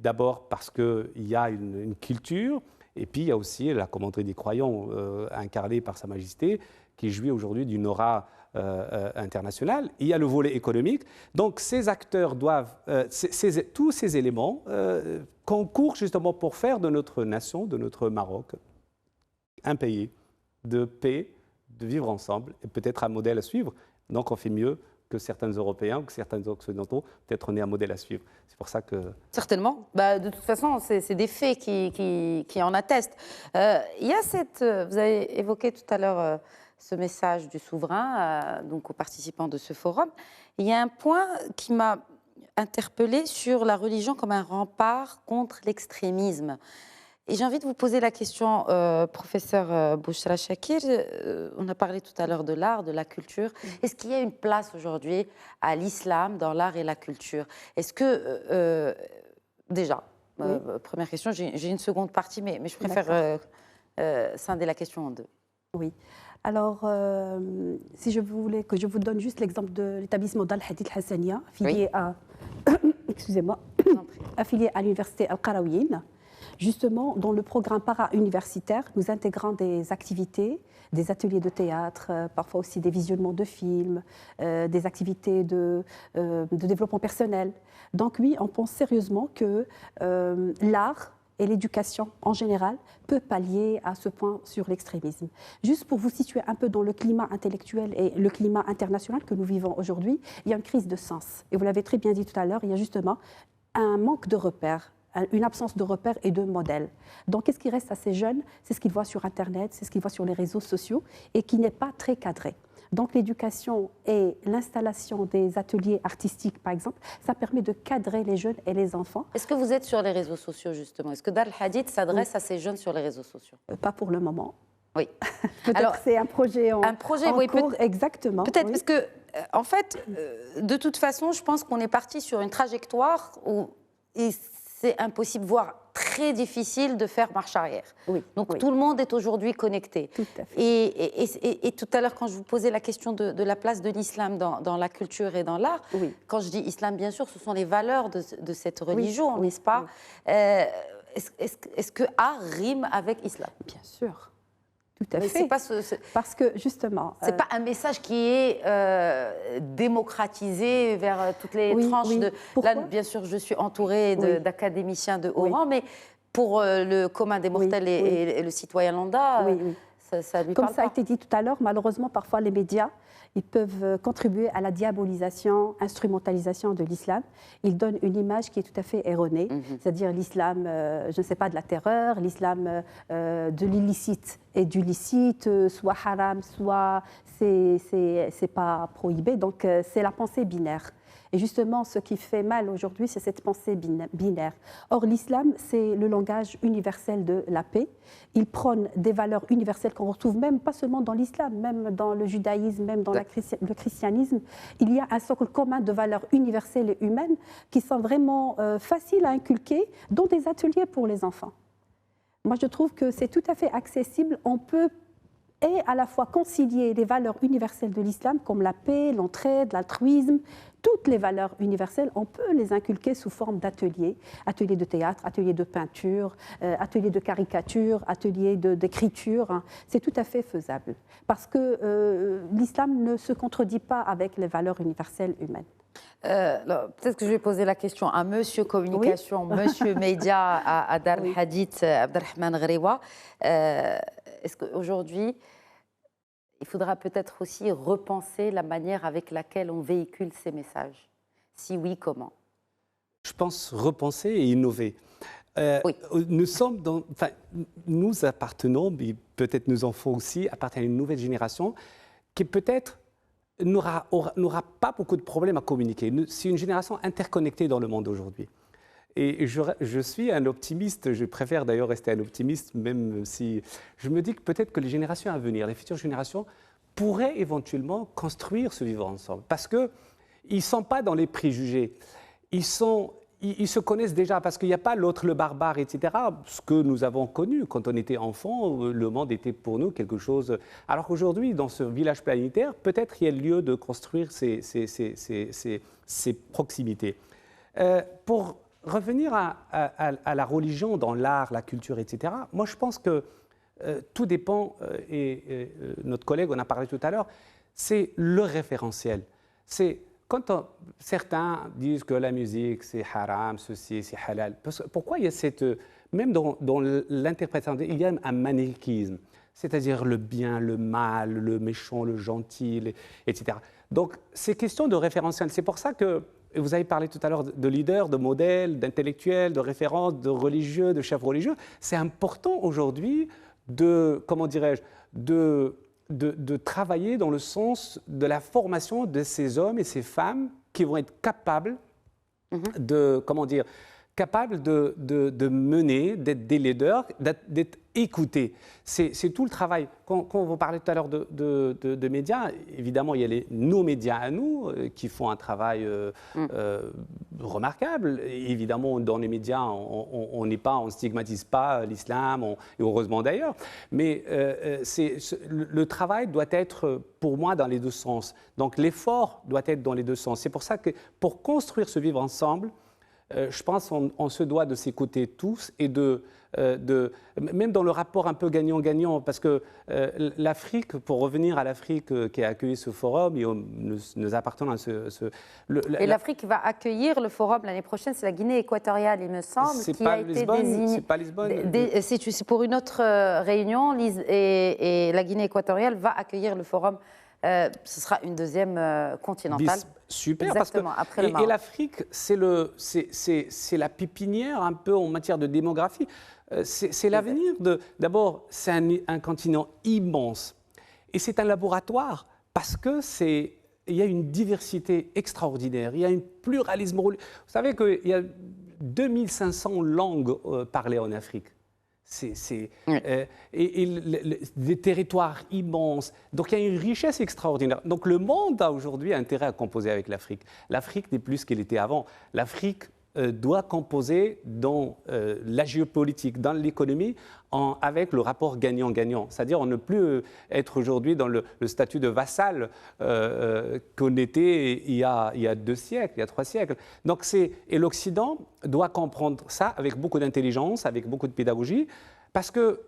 [SPEAKER 3] d'abord parce qu'il y a une culture, et puis il y a aussi la commanderie des croyants incarnée par Sa Majesté, qui jouit aujourd'hui d'une aura internationale. Il y a le volet économique. Donc ces acteurs doivent, tous ces éléments concourent justement pour faire de notre nation, de notre Maroc, un pays de paix, de vivre ensemble, et peut-être un modèle à suivre. Donc on fait mieux que certains Européens ou que certains Occidentaux, peut-être on est un modèle à suivre. C'est pour ça que...
[SPEAKER 1] Certainement. De toute façon, c'est des faits qui en attestent. Il y a vous avez évoqué tout à l'heure ce message du souverain donc aux participants de ce forum. Il y a un point qui m'a interpellée sur la religion comme un rempart contre l'extrémisme. Et j'ai envie de vous poser la question, professeur Bouchra Chakir. On a parlé tout à l'heure de l'art, de la culture. Est-ce qu'il y a une place aujourd'hui à l'islam dans l'art et la culture? Est-ce que, déjà, première question, j'ai une seconde partie, mais je préfère scinder la question en deux.
[SPEAKER 2] Oui. Alors, si je voulais que je vous donne juste l'exemple de l'établissement d'Al-Hadith Hassania, affilié à, excusez-moi, affilié à l'université Al-Qarawiyyin. Justement, dans le programme para-universitaire, nous intégrons des activités, des ateliers de théâtre, parfois aussi des visionnements de films, des activités de développement personnel. Donc oui, on pense sérieusement que l'art et l'éducation en général peut pallier à ce point sur l'extrémisme. Juste pour vous situer un peu dans le climat intellectuel et le climat international que nous vivons aujourd'hui, il y a une crise de sens. Et vous l'avez très bien dit tout à l'heure, il y a justement un manque de repères, une absence de repères et de modèles. Donc, qu'est-ce qui reste à ces jeunes? C'est ce qu'ils voient sur Internet, c'est ce qu'ils voient sur les réseaux sociaux et qui n'est pas très cadré. Donc, l'éducation et l'installation des ateliers artistiques, par exemple, ça permet de cadrer les jeunes et les enfants.
[SPEAKER 1] Est-ce que vous êtes sur les réseaux sociaux, justement? Est-ce que Dar el-Hadith s'adresse à ces jeunes sur les réseaux sociaux?
[SPEAKER 2] Pas pour le moment.
[SPEAKER 1] Oui.
[SPEAKER 2] Peut-être c'est un projet en
[SPEAKER 1] oui,
[SPEAKER 2] cours, exactement.
[SPEAKER 1] Peut-être,
[SPEAKER 2] oui.
[SPEAKER 1] parce que, en fait, de toute façon, je pense qu'on est parti sur une trajectoire où c'est impossible, voire très difficile de faire marche arrière.
[SPEAKER 2] Oui,
[SPEAKER 1] Donc
[SPEAKER 2] oui.
[SPEAKER 1] tout le monde est aujourd'hui connecté.
[SPEAKER 2] Tout à fait.
[SPEAKER 1] Et tout à l'heure, quand je vous posais la question de la place de l'islam dans la culture et dans l'art,
[SPEAKER 2] Oui.
[SPEAKER 1] quand je dis islam, bien sûr, ce sont les valeurs de cette religion,
[SPEAKER 2] oui,
[SPEAKER 1] n'est-ce pas?
[SPEAKER 2] oui.
[SPEAKER 1] Est-ce que art rime avec islam?
[SPEAKER 2] Bien sûr. Tout à
[SPEAKER 1] Mais
[SPEAKER 2] fait.
[SPEAKER 1] c'est pas
[SPEAKER 2] Parce que justement,
[SPEAKER 1] c'est pas un message qui est démocratisé vers toutes les
[SPEAKER 2] Oui,
[SPEAKER 1] tranches
[SPEAKER 2] oui.
[SPEAKER 1] de.
[SPEAKER 2] Pourquoi
[SPEAKER 1] Là, bien sûr, je suis entourée
[SPEAKER 2] Oui.
[SPEAKER 1] d'académiciens de haut
[SPEAKER 2] Oui.
[SPEAKER 1] rang, mais pour le commun des mortels
[SPEAKER 2] Oui,
[SPEAKER 1] et le citoyen lambda,
[SPEAKER 2] Oui, oui.
[SPEAKER 1] ça lui
[SPEAKER 2] Comme
[SPEAKER 1] parle
[SPEAKER 2] ça a
[SPEAKER 1] pas.
[SPEAKER 2] été dit tout à l'heure, malheureusement, parfois les médias, ils peuvent contribuer à la diabolisation, instrumentalisation de l'islam. Ils donnent une image qui est tout à fait erronée, c'est-à-dire l'islam, je ne sais pas, de la terreur, l'islam de l'illicite et du licite, soit haram, soit c'est pas prohibé. Donc c'est la pensée binaire. Et justement, ce qui fait mal aujourd'hui, c'est cette pensée binaire. Or, l'islam, c'est le langage universel de la paix. Il prône des valeurs universelles qu'on retrouve même pas seulement dans l'islam, même dans le judaïsme, même dans le christianisme. Il y a un socle commun de valeurs universelles et humaines qui sont vraiment faciles à inculquer dans des ateliers pour les enfants. Moi, je trouve que c'est tout à fait accessible. On peut et à la fois concilier les valeurs universelles de l'islam comme la paix, l'entraide, l'altruisme, toutes les valeurs universelles, on peut les inculquer sous forme d'ateliers, ateliers de théâtre, ateliers de peinture, ateliers de caricature, ateliers d'écriture. Hein. C'est tout à fait faisable parce que l'islam ne se contredit pas avec les valeurs universelles humaines.
[SPEAKER 1] Peut-être que je vais poser la question à Monsieur Communication, oui. Monsieur Média à Dar el-Hadith, Abdelrahman Ghriwa. Est-ce qu'aujourd'hui, il faudra peut-être aussi repenser la manière avec laquelle on véhicule ces messages? Si oui, comment?
[SPEAKER 3] Je pense repenser et innover.
[SPEAKER 1] Oui.
[SPEAKER 3] Nous appartenons, mais peut-être nos enfants aussi, appartiennent à une nouvelle génération qui peut-être n'aura pas beaucoup de problèmes à communiquer. C'est une génération interconnectée dans le monde aujourd'hui. Et je suis un optimiste, je préfère d'ailleurs rester un optimiste, même si je me dis que peut-être que les générations à venir, les futures générations, pourraient éventuellement construire ce vivre ensemble. Parce qu'ils ne sont pas dans les préjugés. Ils se connaissent déjà, parce qu'il n'y a pas l'autre, le barbare, etc. Ce que nous avons connu quand on était enfant, le monde était pour nous quelque chose. Alors qu'aujourd'hui, dans ce village planétaire, peut-être il y a lieu de construire ces proximités. Pour revenir à la religion dans l'art, la culture, etc., moi je pense que tout dépend, et notre collègue en a parlé tout à l'heure, c'est le référentiel. C'est quand certains disent que la musique c'est haram, ceci c'est halal, pourquoi il y a cette, même dans l'interprétation, il y a un manichéisme, c'est-à-dire le bien, le mal, le méchant, le gentil, etc. Donc c'est question de référentiel. C'est pour ça que vous avez parlé tout à l'heure de leaders, de modèles, d'intellectuels, de références, de religieux, de chefs religieux. C'est important aujourd'hui de, comment dirais-je, de travailler dans le sens de la formation de ces hommes et ces femmes qui vont être capables de, comment dire, capables de mener, d'être des leaders, d'être écoutés. C'est tout le travail. Quand vous parlez tout à l'heure de médias, évidemment, il y a nos médias à nous qui font un travail remarquable. Et évidemment, dans les médias, on ne stigmatise pas l'islam, et heureusement d'ailleurs. Mais le travail doit être, pour moi, dans les deux sens. Donc l'effort doit être dans les deux sens. C'est pour ça que pour construire ce vivre ensemble, je pense qu'on se doit de s'écouter tous et même dans le rapport un peu gagnant-gagnant, parce que l'Afrique, pour revenir à l'Afrique qui a accueilli ce forum, et nous appartenons à
[SPEAKER 1] et l'Afrique va accueillir le forum l'année prochaine, c'est la Guinée équatoriale, il me semble,
[SPEAKER 3] qui a été désignée. C'est pas Lisbonne.
[SPEAKER 1] C'est pour une autre réunion, et la Guinée équatoriale va accueillir le forum. Ce sera une deuxième continentale.
[SPEAKER 3] Super,
[SPEAKER 1] exactement,
[SPEAKER 3] parce que
[SPEAKER 1] après le Maroc.
[SPEAKER 3] Et l'Afrique, c'est la pépinière un peu en matière de démographie. C'est l'avenir. D'abord, c'est un continent immense, et c'est un laboratoire parce que il y a une diversité extraordinaire, il y a un pluralisme. Vous savez qu'il y a 2500 langues parlées en Afrique. Des territoires immenses. Donc il y a une richesse extraordinaire. Donc le monde a aujourd'hui intérêt à composer avec l'Afrique. L'Afrique n'est plus ce qu'elle était avant. L'Afrique doit composer dans la géopolitique, dans l'économie, avec le rapport gagnant-gagnant. C'est-à-dire on ne plus être aujourd'hui dans le statut de vassal qu'on était il y a 2 siècles, il y a 3 siècles. Donc et l'Occident doit comprendre ça avec beaucoup d'intelligence, avec beaucoup de pédagogie, parce que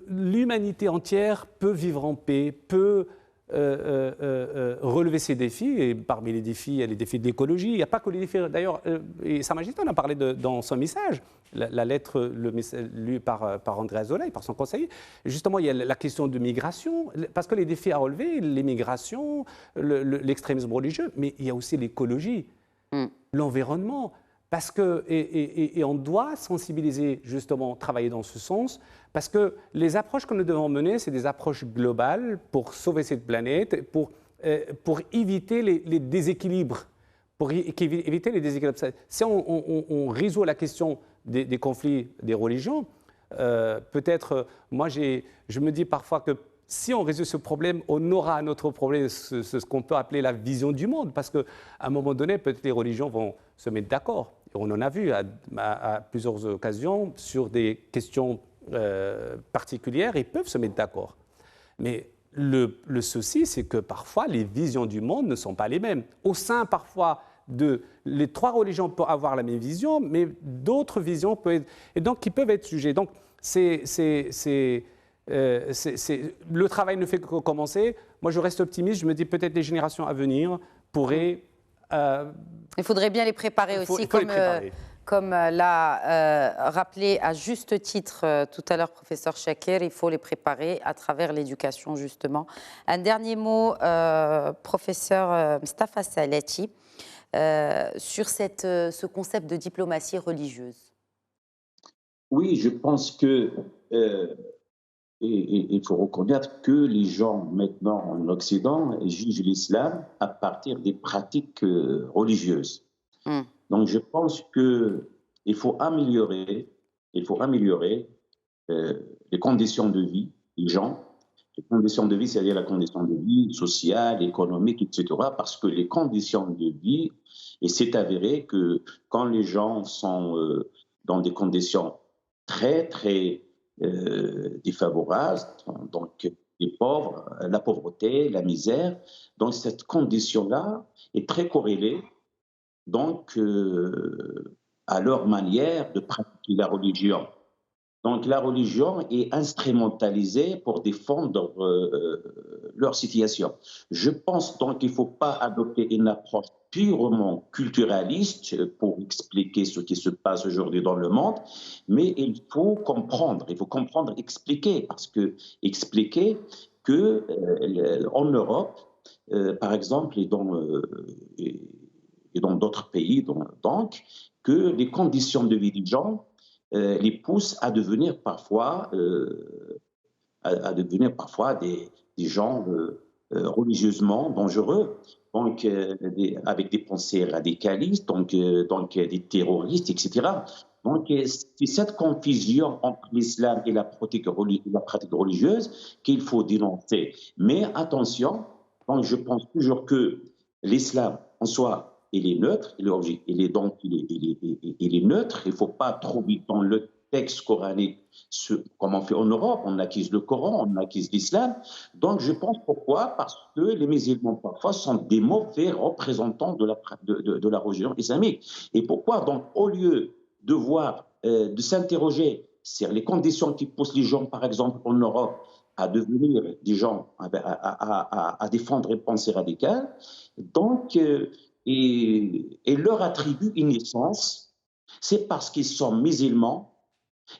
[SPEAKER 3] l'humanité entière peut vivre en paix, peut relever ces défis, et parmi les défis, il y a les défis de l'écologie. Il n'y a pas que les défis, d'ailleurs, et Sa Majesté en a parlé dans son message, la lettre lue par André Azoulay, par son conseiller. Justement, il y a la question de migration, parce que les défis à relever, l'immigration, l'extrémisme religieux, mais il y a aussi l'écologie, l'environnement. Parce que, et on doit sensibiliser, justement, travailler dans ce sens, parce que les approches que nous devons mener, c'est des approches globales pour sauver cette planète, pour éviter les déséquilibres. Pour éviter les déséquilibres. Si on résout la question des conflits des religions, peut-être, moi, je me dis parfois que si on résout ce problème, on aura un autre problème, ce qu'on peut appeler la vision du monde, parce qu'à un moment donné, peut-être les religions vont se mettre d'accord. On en a vu à plusieurs occasions sur des questions particulières, ils peuvent se mettre d'accord. Mais le souci, c'est que parfois, les visions du monde ne sont pas les mêmes. Au sein, parfois, les 3 religions peuvent avoir la même vision, mais d'autres visions peuvent être, et donc qui peuvent être jugées. Donc, le travail ne fait que commencer. Moi, je reste optimiste. Je me dis peut-être les générations à venir pourraient...
[SPEAKER 1] il faudrait bien les préparer aussi, comme l'a rappelé à juste titre tout à l'heure professeur Chaker, il faut les préparer à travers l'éducation, justement. Un dernier mot, professeur Mustapha Salati, sur ce concept de diplomatie religieuse.
[SPEAKER 4] Oui, je pense que il faut reconnaître que les gens maintenant en Occident jugent l'islam à partir des pratiques religieuses. Donc je pense qu'il faut améliorer les conditions de vie des gens. Les conditions de vie, c'est-à-dire la condition de vie sociale, économique, etc. Parce que les conditions de vie, et c'est avéré que quand les gens sont dans des conditions très, très défavorables, donc les pauvres, la pauvreté, la misère, donc cette condition-là est très corrélée donc, à leur manière de pratiquer la religion. Donc la religion est instrumentalisée pour défendre leur situation. Je pense donc qu'il ne faut pas adopter une approche purement culturaliste pour expliquer ce qui se passe aujourd'hui dans le monde, mais il faut comprendre, expliquer, parce que expliquer que en Europe, par exemple, et dans d'autres pays, donc, que les conditions de vie des gens les poussent à devenir parfois, des gens religieusement dangereux, donc avec des pensées radicalistes, donc des terroristes, etc. Donc c'est cette confusion entre l'islam et la pratique religieuse qu'il faut dénoncer. Mais attention, donc je pense toujours que l'islam en soi, il est neutre, il est neutre, il ne faut pas trop vite dans textes coraniques, comme on fait en Europe, on acquise le Coran, on acquise l'islam. Donc je pense pourquoi? Parce que les musulmans parfois sont des mauvais représentants de la religion islamique. Et pourquoi? Donc au lieu de voir, de s'interroger sur les conditions qui poussent les gens, par exemple en Europe, à devenir des gens, à défendre une pensée radicale, donc, et leur attribue une naissance, c'est parce qu'ils sont musulmans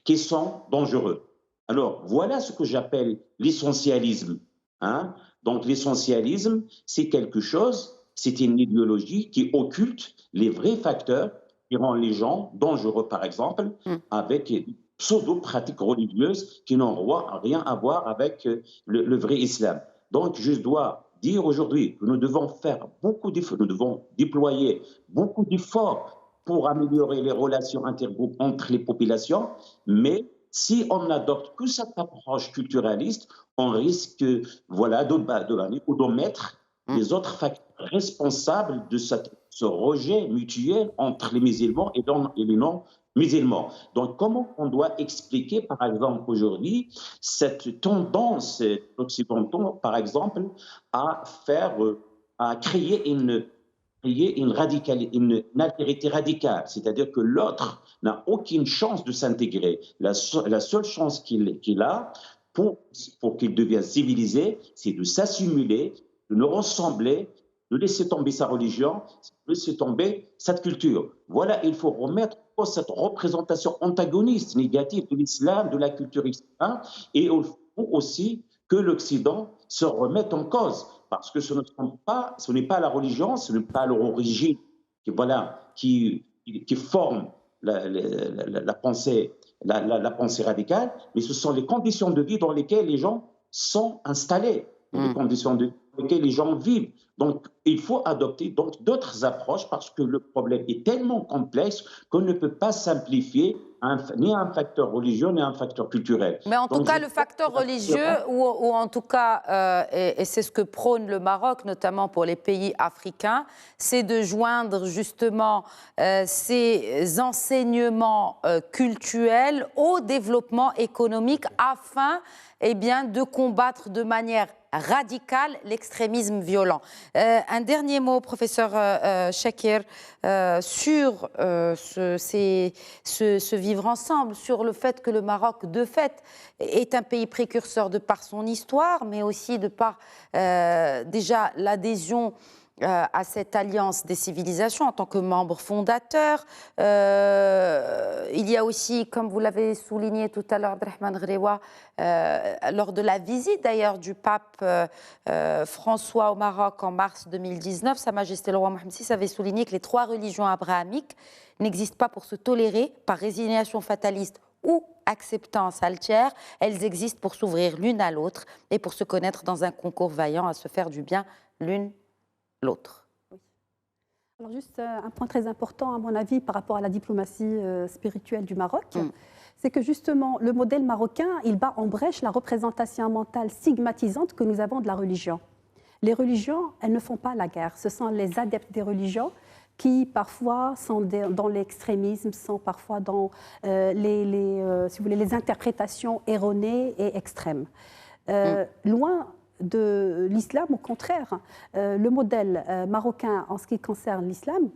[SPEAKER 4] qui sont dangereux. Alors, voilà ce que j'appelle l'essentialisme. Hein? Donc, l'essentialisme, c'est quelque chose, c'est une idéologie qui occulte les vrais facteurs qui rendent les gens dangereux, par exemple, avec pseudo-pratiques religieuses qui n'ont rien à voir avec le vrai islam. Donc, je dois dire aujourd'hui que nous devons faire beaucoup d'efforts, nous devons déployer beaucoup d'efforts pour améliorer les relations intergroupes entre les populations, mais si on n'adopte que cette approche culturaliste, on risque voilà, d'omettre les autres facteurs responsables de ce rejet mutuel entre les musulmans et les non-musulmans. Donc, comment on doit expliquer, par exemple, aujourd'hui, cette tendance occidentale, par exemple, à créer une altérité radicale, c'est-à-dire que l'autre n'a aucune chance de s'intégrer. La seule chance qu'il a pour qu'il devienne civilisé, c'est de s'assimiler, de nous ressembler, de laisser tomber sa religion, de laisser tomber cette culture. Voilà, il faut remettre cette représentation antagoniste, négative de l'islam, de la culture islamique, et il faut aussi que l'Occident se remette en cause. Parce que ce n'est pas la religion, ce n'est pas leur origine qui forme la pensée radicale, mais ce sont les conditions de vie dans lesquelles les gens sont installés, les conditions de vie dans lesquelles les gens vivent. Donc, il faut adopter d'autres approches parce que le problème est tellement complexe qu'on ne peut pas simplifier ni un facteur religieux ni un facteur culturel.
[SPEAKER 1] Mais en tout cas, le facteur religieux, ou en tout cas, et c'est ce que prône le Maroc, notamment pour les pays africains, c'est de joindre justement ces enseignements cultuels au développement économique afin de combattre de manière radicale l'extrémisme violent. Un dernier mot, professeur Chakir, sur ce vivre ensemble, sur le fait que le Maroc, de fait, est un pays précurseur de par son histoire, mais aussi de par déjà l'adhésion à cette alliance des civilisations en tant que membre fondateur. Il y a aussi, comme vous l'avez souligné tout à l'heure, Abdelrahman Ghrewa, lors de la visite d'ailleurs du pape François au Maroc en mars 2019, Sa Majesté le roi Mohammed VI avait souligné que les trois religions abrahamiques n'existent pas pour se tolérer par résignation fataliste ou acceptance altière, elles existent pour s'ouvrir l'une à l'autre et pour se connaître dans un concours vaillant à se faire du bien l'une l'autre.
[SPEAKER 2] Oui. Alors juste un point très important à mon avis par rapport à la diplomatie spirituelle du Maroc, c'est que justement le modèle marocain, il bat en brèche la représentation mentale stigmatisante que nous avons de la religion. Les religions, elles ne font pas la guerre, ce sont les adeptes des religions qui parfois sont dans l'extrémisme, sont parfois dans si vous voulez, les interprétations erronées et extrêmes. Loin de l'islam, au contraire, le modèle marocain en ce qui concerne l'islam,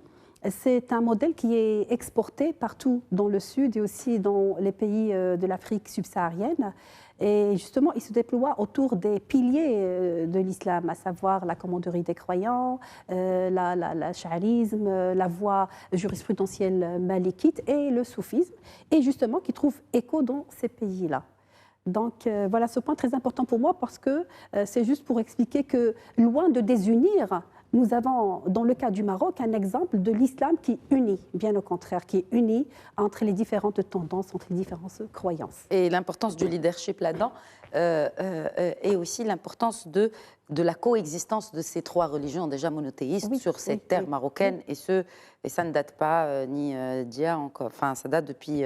[SPEAKER 2] c'est un modèle qui est exporté partout dans le Sud et aussi dans les pays de l'Afrique subsaharienne. Et justement, il se déploie autour des piliers de l'islam, à savoir la commanderie des croyants, le charisme, la voie jurisprudentielle malikite et le soufisme, et justement qui trouve écho dans ces pays-là. Donc voilà ce point très important pour moi parce que c'est juste pour expliquer que loin de désunir, nous avons dans le cas du Maroc un exemple de l'islam qui unit, bien au contraire, qui unit entre les différentes tendances, entre les différentes croyances.
[SPEAKER 1] Et l'importance du leadership là-dedans et aussi l'importance de la coexistence de ces trois religions déjà monothéistes sur cette terre marocaine et ça ne date pas ni d'hier encore, enfin ça date depuis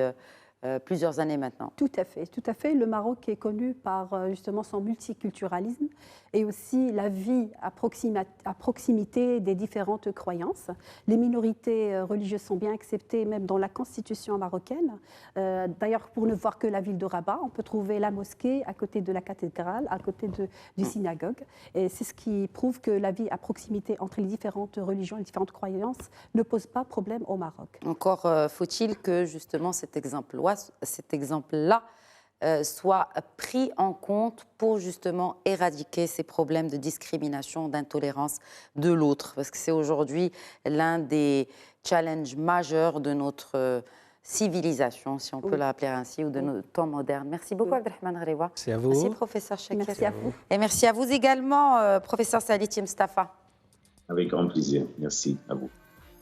[SPEAKER 1] plusieurs années maintenant.
[SPEAKER 2] Tout à fait, tout à fait. Le Maroc est connu par justement son multiculturalisme et aussi la vie à proximité des différentes croyances. Les minorités religieuses sont bien acceptées même dans la constitution marocaine. D'ailleurs, pour ne voir que la ville de Rabat, on peut trouver la mosquée à côté de la cathédrale, à côté du synagogue. Et c'est ce qui prouve que la vie à proximité entre les différentes religions, les différentes croyances ne pose pas problème au Maroc.
[SPEAKER 1] Encore faut-il que justement cet exemple-là soit pris en compte pour justement éradiquer ces problèmes de discrimination, d'intolérance de l'autre. Parce que c'est aujourd'hui l'un des challenges majeurs de notre civilisation, si on peut l'appeler ainsi, ou de nos temps modernes. Merci beaucoup, Abdelrahmane Gharibwa.
[SPEAKER 3] Merci à vous.
[SPEAKER 1] Merci, professeur Chakir.
[SPEAKER 2] Merci à vous.
[SPEAKER 1] Et merci à vous également, professeur Saliti Mustafa.
[SPEAKER 4] Avec grand plaisir. Merci à vous.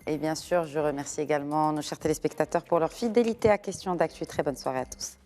[SPEAKER 1] Et bien sûr, je remercie également nos chers téléspectateurs pour leur fidélité à Questions d'Actu. Très bonne soirée à tous.